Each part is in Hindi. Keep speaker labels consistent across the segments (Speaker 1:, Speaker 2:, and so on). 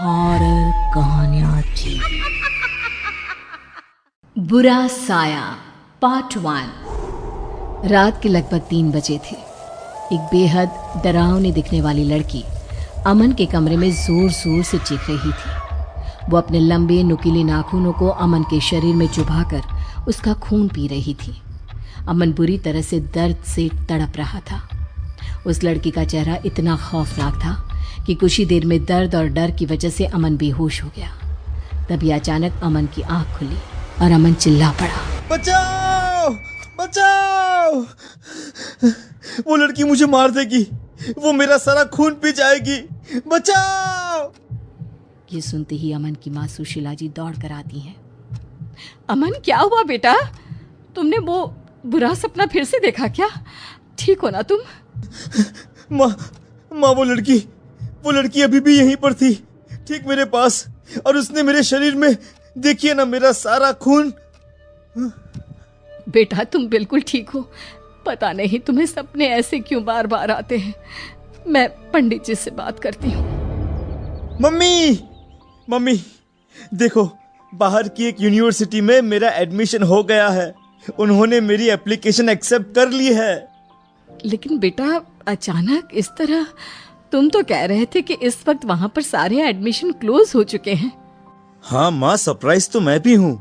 Speaker 1: हॉरर कहानियां थी। बुरा साया पार्ट 1। रात के लगभग 3 बजे थे। एक बेहद डरावनी दिखने वाली लड़की अमन के कमरे में जोर जोर से चीख रही थी। वो अपने लंबे नुकीले नाखूनों को अमन के शरीर में चुभाकर उसका खून पी रही थी। अमन बुरी तरह से दर्द से तड़प रहा था। उस लड़की का चेहरा इतना खौफनाक था कि कुछ ही देर में दर्द और डर की वजह से अमन बेहोश हो गया। तभी अचानक अमन की आंख खुली और अमन चिल्ला पड़ा,
Speaker 2: बचाओ बचाओ, वो लड़की मुझे मार देगी, वो मेरा सारा खून पी जाएगी, बचाओ।
Speaker 1: ये सुनते ही अमन की माँ सुशीला जी दौड़ कर आती हैं।
Speaker 3: अमन, क्या हुआ बेटा? तुमने वो बुरा सपना फिर से देखा क्या? ठीक हो ना तुम?
Speaker 2: माँ वो लड़की अभी भी यहीं पर थी, ठीक मेरे पास, और उसने मेरे शरीर में, देखिए ना, मेरा सारा खून।
Speaker 3: बेटा तुम बिल्कुल ठीक हो। पता नहीं तुम्हें सपने ऐसे क्यों बार बार आते हैं। मैं पंडित जी से बात करती हूँ।
Speaker 2: मम्मी देखो, बाहर की एक यूनिवर्सिटी में मेरा एडमिशन हो गया है। उन्होंने मेरी एप्लीकेशन एक्सेप्ट कर ली है।
Speaker 3: लेकिन बेटा अचानक इस तरह, तुम तो कह रहे थे कि इस वक्त वहां पर सारे एडमिशन क्लोज हो चुके हैं।
Speaker 2: हाँ माँ, सरप्राइज तो मैं भी हूँ,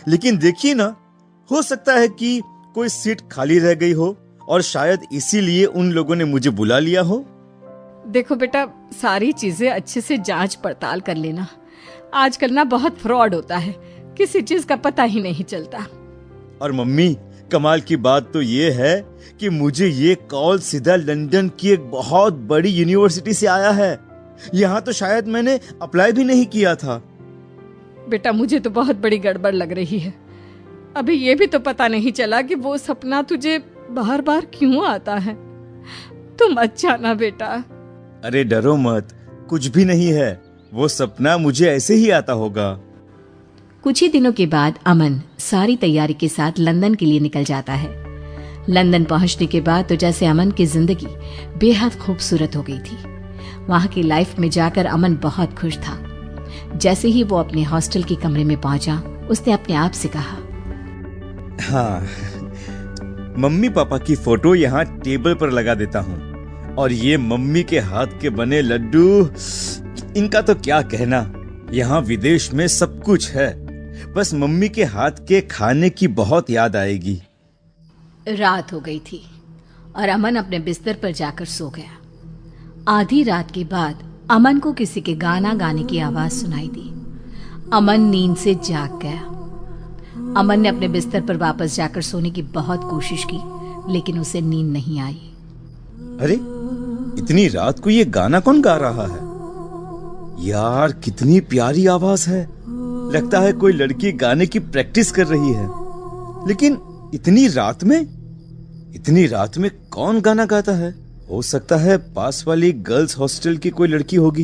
Speaker 2: लेकिन देखिए ना, हो सकता है कि कोई सीट खाली रह गई हो और शायद इसीलिए उन लोगों ने मुझे बुला लिया हो।
Speaker 3: देखो बेटा, सारी चीजें अच्छे से जांच पड़ताल कर लेना। आजकल ना बहुत फ्रॉड होता है, किसी चीज का पता ही नहीं चलता।
Speaker 2: और मम्मी, कमाल की बात तो ये है कि मुझे ये कॉल सीधा लंदन की एक बहुत बड़ी यूनिवर्सिटी से आया है। यहाँ तो शायद मैंने अप्लाई भी नहीं किया था।
Speaker 3: बेटा मुझे तो बहुत बड़ी गड़बड़ लग रही है। अभी ये भी तो पता नहीं चला कि वो सपना तुझे बार बार क्यों आता है। तुम अच्छा ना बेटा।
Speaker 2: अरे डरो मत, कुछ भी नहीं है, वो सपना मुझे ऐसे ही आता होगा।
Speaker 1: कुछ ही दिनों के बाद अमन सारी तैयारी के साथ लंदन के लिए निकल जाता है। लंदन पहुंचने के बाद तो जैसे अमन की जिंदगी बेहद खूबसूरत हो गई थी। वहां की लाइफ में जाकर अमन बहुत खुश था। जैसे ही वो अपने हॉस्टल के कमरे में पहुंचा, उसने अपने आप से कहा,
Speaker 2: हाँ, मम्मी पापा की फोटो यहाँ टेबल पर लगा देता हूँ, और ये मम्मी के हाथ के बने लड्डू, इनका तो क्या कहना। यहाँ विदेश में सब कुछ है, बस मम्मी के हाथ के खाने की बहुत याद आएगी।
Speaker 1: रात हो गई थी और अमन अपने बिस्तर पर जाकर सो गया। आधी रात के बाद अमन को किसी के गाना गाने की आवाज सुनाई दी। अमन नींद से जाग गया। अमन ने अपने बिस्तर पर वापस जाकर सोने की बहुत कोशिश की, लेकिन उसे नींद नहीं आई।
Speaker 2: अरे, इतनी रात को ये गाना कौन गा रहा है? यार, कितनी प्यारी आवाज है। लगता है कोई लड़की गाने की प्रैक्टिस कर रही है। लेकिन इतनी रात में कौन गाना गाता है? हो सकता है पास वाली गर्ल्स हॉस्टल की कोई लड़की होगी।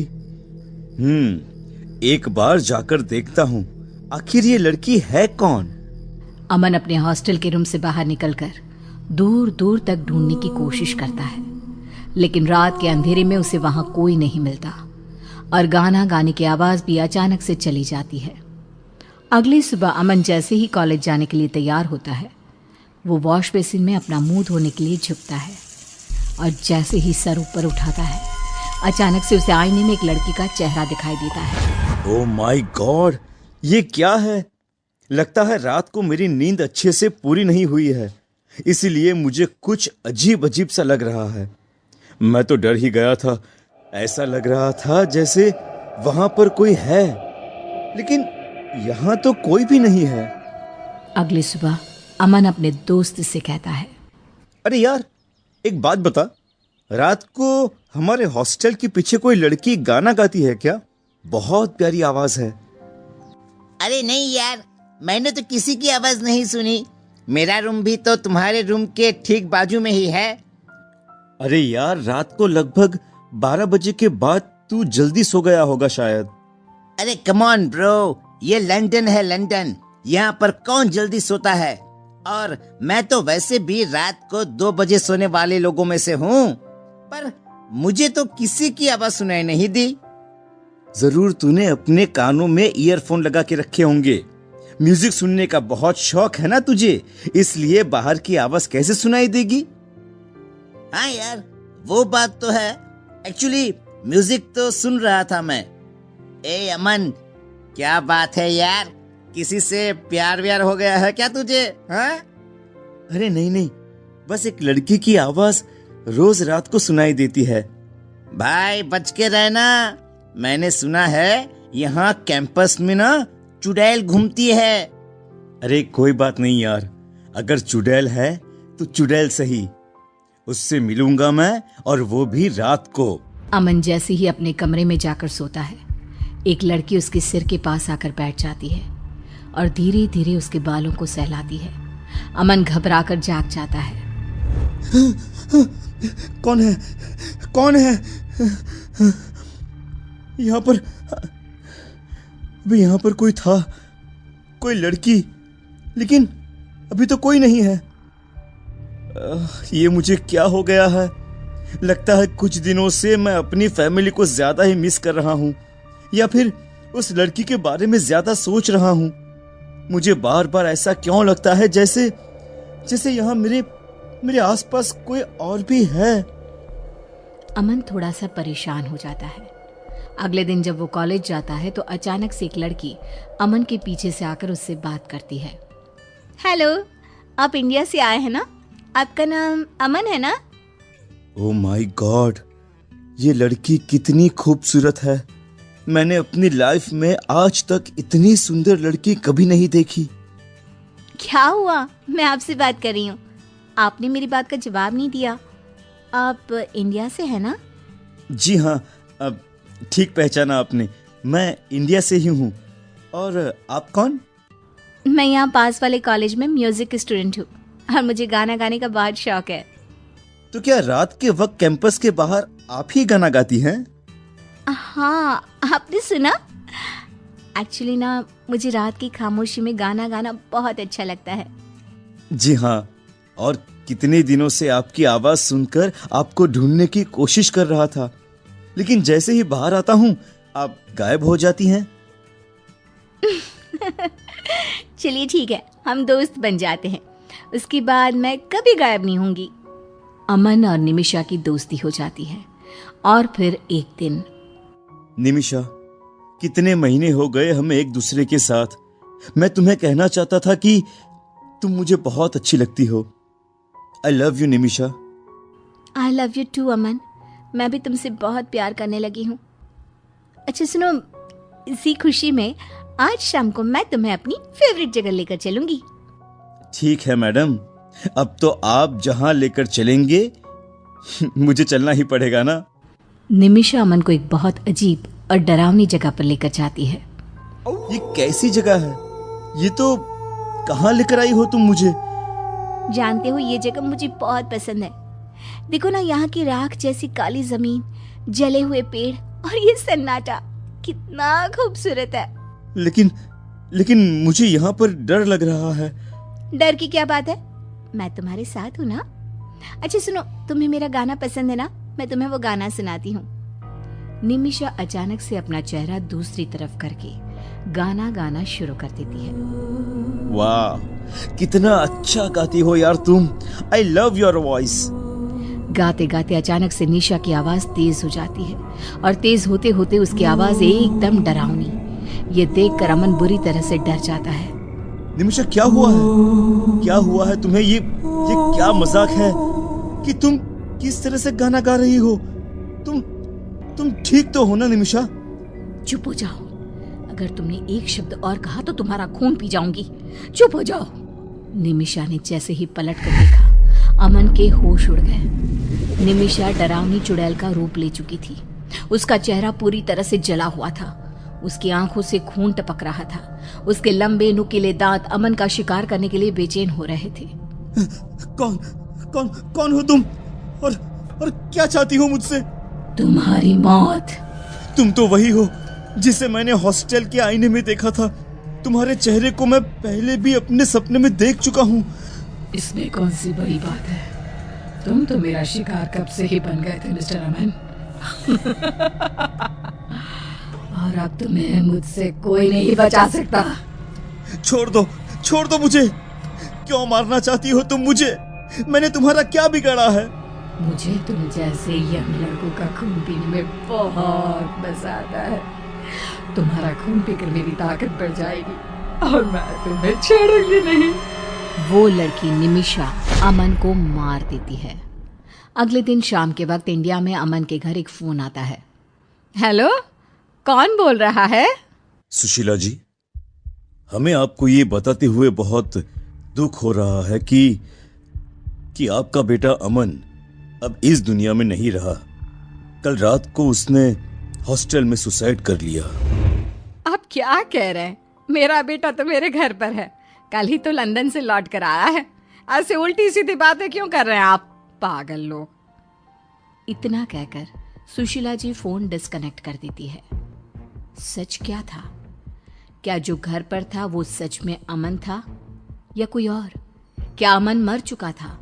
Speaker 2: एक बार जाकर देखता हूँ, आखिर ये लड़की है कौन?
Speaker 1: अमन अपने हॉस्टल के रूम से बाहर निकलकर दूर दूर तक ढूंढने की कोशिश करता है, लेकिन रात के अंधेरे में उसे वहां कोई नहीं मिलता और गाना गाने की आवाज भी अचानक से चली जाती है। अगली सुबह अमन जैसे ही कॉलेज जाने के लिए तैयार होता है, वो वॉश बेसिन में अपना मुंह धोने के लिए झुकता है और जैसे ही सर ऊपर उठाता है, अचानक से उसे आईने में एक लड़की का चेहरा दिखाई देता है।
Speaker 2: ओह माय गॉड, ये क्या है? लगता है रात को मेरी नींद अच्छे से पूरी नहीं हुई है, इसीलिए मुझे कुछ अजीब अजीब सा लग रहा है। मैं तो डर ही गया था। ऐसा लग रहा था जैसे वहां पर कोई है, लेकिन यहाँ तो कोई भी नहीं है।
Speaker 1: अगली सुबह अमन अपने दोस्त से कहता है,
Speaker 2: अरे यार, एक बात बता, रात को हमारे हॉस्टल के पीछे कोई लड़की गाना गाती है क्या? बहुत प्यारी आवाज है।
Speaker 4: अरे नहीं यार, मैंने तो किसी की आवाज नहीं सुनी। मेरा रूम भी तो तुम्हारे रूम के ठीक बाजू में ही है।
Speaker 2: अरे यार, रात को लगभग 12 बजे के बाद तू जल्दी सो गया होगा शायद।
Speaker 4: अरे कम ऑन ब्रो, ये लंदन है, लंदन। यहाँ पर कौन जल्दी सोता है? और मैं तो वैसे भी रात को 2 बजे सोने वाले लोगों में से हूँ, पर मुझे तो किसी की आवाज सुनाई नहीं दी।
Speaker 2: जरूर तूने अपने कानों में ईयरफोन लगा के रखे होंगे। म्यूजिक सुनने का बहुत शौक है ना तुझे, इसलिए बाहर की आवाज कैसे सुनाई देगी?
Speaker 4: हाँ यार, वो बात तो है। एक्चुअली म्यूजिक तो सुन रहा था मैं। ए अमन, क्या बात है यार, किसी से प्यार व्यार हो गया है क्या तुझे? हाँ?
Speaker 2: अरे नहीं नहीं, बस एक लड़की की आवाज रोज रात को सुनाई देती है।
Speaker 4: भाई बच के रहना, मैंने सुना है यहाँ कैंपस में ना चुड़ैल घूमती है।
Speaker 2: अरे कोई बात नहीं यार, अगर चुड़ैल है तो चुड़ैल सही, उससे मिलूंगा मैं, और वो भी रात को।
Speaker 1: अमन जैसे ही अपने कमरे में जाकर सोता है, एक लड़की उसके सिर के पास आकर बैठ जाती है और धीरे धीरे उसके बालों को सहलाती है। अमन घबराकर जाग जाता है।
Speaker 2: कौन है? कौन है? यहाँ पर, अभी यहाँ पर कोई था, कोई लड़की, लेकिन अभी तो कोई नहीं है। ये मुझे क्या हो गया है? लगता है कुछ दिनों से मैं अपनी फैमिली को ज्यादा ही मिस कर रहा हूँ, या फिर उस लड़की के बारे में ज्यादा सोच रहा हूँ। मुझे बार बार ऐसा क्यों लगता है जैसे जैसे यहाँ मेरे आसपास कोई और भी है।
Speaker 1: अमन थोड़ा सा परेशान हो जाता है। अगले दिन जब वो कॉलेज जाता है तो अचानक से एक लड़की अमन के पीछे से आकर उससे बात करती है।
Speaker 5: हेलो, आप इंडिया से आए हैं ना? आपका नाम अमन है ना?
Speaker 2: ओह माय गॉड, ये लड़की कितनी खूबसूरत है। मैंने अपनी लाइफ में आज तक इतनी सुंदर लड़की कभी नहीं देखी।
Speaker 5: क्या हुआ? मैं आपसे बात कर रही हूँ, आपने मेरी बात का जवाब नहीं दिया। आप इंडिया से हैं ना?
Speaker 2: जी हाँ, अब ठीक पहचाना आपने, मैं इंडिया से ही हूँ। और आप कौन?
Speaker 5: मैं यहाँ पास वाले कॉलेज में म्यूजिक स्टूडेंट हूँ और मुझे गाना गाने का बहुत शौक है।
Speaker 2: तो क्या रात के वक्त कैंपस के बाहर आप ही गाना गाती हैं?
Speaker 5: हाँ, आपने सुना? एक्चुअली ना, मुझे रात की खामोशी में गाना गाना बहुत अच्छा लगता है।
Speaker 2: जी हाँ, और कितने दिनों से आपकी आवाज सुनकर आपको ढूंढने की कोशिश कर रहा था, लेकिन जैसे ही बाहर आता हूँ आप गायब हो जाती हैं।
Speaker 5: चलिए ठीक है, हम दोस्त बन जाते हैं, उसके बाद मैं कभी गायब नहीं होंगी।
Speaker 1: अमन और निमिषा की दोस्ती हो जाती है। और फिर एक दिन,
Speaker 2: निमिषा, कितने महीने हो गए हमें एक दूसरे के साथ। मैं तुम्हें कहना चाहता था कि तुम मुझे बहुत अच्छी लगती हो। I love you Nimisha.
Speaker 5: I love you too Aman, मैं भी तुमसे बहुत प्यार करने लगी हूँ। अच्छा सुनो, इसी खुशी में आज शाम को मैं तुम्हें अपनी फेवरेट जगह लेकर चलूंगी।
Speaker 2: ठीक है मैडम, अब तो आप जहां लेकर चलेंगे मुझे चलना ही पड़ेगा ना।
Speaker 1: निमिषा अमन को एक बहुत अजीब और डरावनी जगह पर लेकर जाती है।
Speaker 2: ये कैसी जगह है? ये तो कहाँ लेकर आई हो तुम मुझे?
Speaker 5: जानते हो, ये जगह मुझे बहुत पसंद है। देखो ना, यहाँ की राख जैसी काली जमीन, जले हुए पेड़ और ये सन्नाटा कितना खूबसूरत है।
Speaker 2: लेकिन मुझे यहाँ पर डर लग रहा है।
Speaker 5: डर की क्या बात है, मैं तुम्हारे साथ हूँ ना। अच्छा सुनो, तुम्हें मेरा गाना पसंद है ना? मैं तुम्हें वो गाना सुनाती हूँ।
Speaker 1: निमिषा अचानक से अपना चेहरा दूसरी तरफ करके गाना गाना शुरू कर देती है।
Speaker 2: वाह, कितना अच्छा गाती हो यार तुम। I love your voice.
Speaker 1: गाते गाते अचानक से निशा की आवाज तेज हो जाती है और तेज होते होते उसकी आवाज एकदम डरावनी। ये देखकर अमन बुरी तरह से डर जाता है।
Speaker 2: निमिषा, क्या हुआ है? क्या हुआ है तुम्हें? ये क्या मजाक है कि तुम किस तरह से गाना गा रही हो? तुम ठीक तो हो ना निमिषा?
Speaker 1: चुप हो जाओ, अगर तुमने एक शब्द और कहा तो तुम्हारा खून पी जाऊंगी। चुप हो जाओ। निमिषा ने जैसे ही पलट कर देखा, अमन के होश उड़ गए। निमिषा डरावनी चुड़ैल का रूप ले चुकी थी। उसका चेहरा पूरी तरह से जला हुआ था, उसकी आंखों से खून टपक रहा था। उसके लंबे नुकीले दांत अमन का शिकार करने के लिए बेचैन हो रहे थे।
Speaker 2: कौन हो तुम? और क्या चाहती हो मुझसे?
Speaker 1: तुम्हारी मौत।
Speaker 2: तुम तो वही हो जिसे मैंने हॉस्टल के आईने में देखा था। तुम्हारे चेहरे को मैं पहले भी अपने सपने में देख चुका हूँ।
Speaker 3: इसमें कौन सी बड़ी बात है? तुम तो मेरा शिकार कब से ही बन गए थे मिस्टर अमन। और अब तुम्हें मुझसे कोई नहीं बचा सकता।
Speaker 2: छोड़ दो मुझे। क्यों मारना चाहती हो तुम मुझे? मैंने तुम्हारा क्या बिगाड़ा है?
Speaker 3: मुझे तुम जैसे यंग लड़कों का खून पीने में बहुत मजा आता है। तुम्हारा खून पीकर मेरी ताकत बढ़ जाएगी और मैं तुम्हें छोड़ूंगी नहीं।
Speaker 1: वो लड़की निमिषा अमन को मार देती है। अगले दिन शाम के वक्त इंडिया में अमन के घर एक फोन आता है।
Speaker 3: हेलो, कौन बोल रहा है?
Speaker 2: सुशीला जी, हमें आपको ये बताते हुए बहुत दुख हो रहा है कि आपका बेटा अमन अब इस दुनिया में नहीं रहा। कल रात को उसने हॉस्टल में सुसाइड कर लिया।
Speaker 3: आप क्या कह रहे हैं? मेरा बेटा तो मेरे घर पर है, कल ही तो लंदन से लौट कर आया है। ऐसे उल्टी सीधी बातें क्यों कर रहे हैं आप पागल लोग?
Speaker 1: इतना कहकर सुशीला जी फोन डिस्कनेक्ट कर देती है। सच क्या था? क्या जो घर पर था वो सच में अमन था या कोई और? क्या अमन मर चुका था?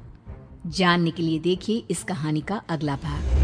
Speaker 1: जानने के लिए देखिए इस कहानी का अगला भाग।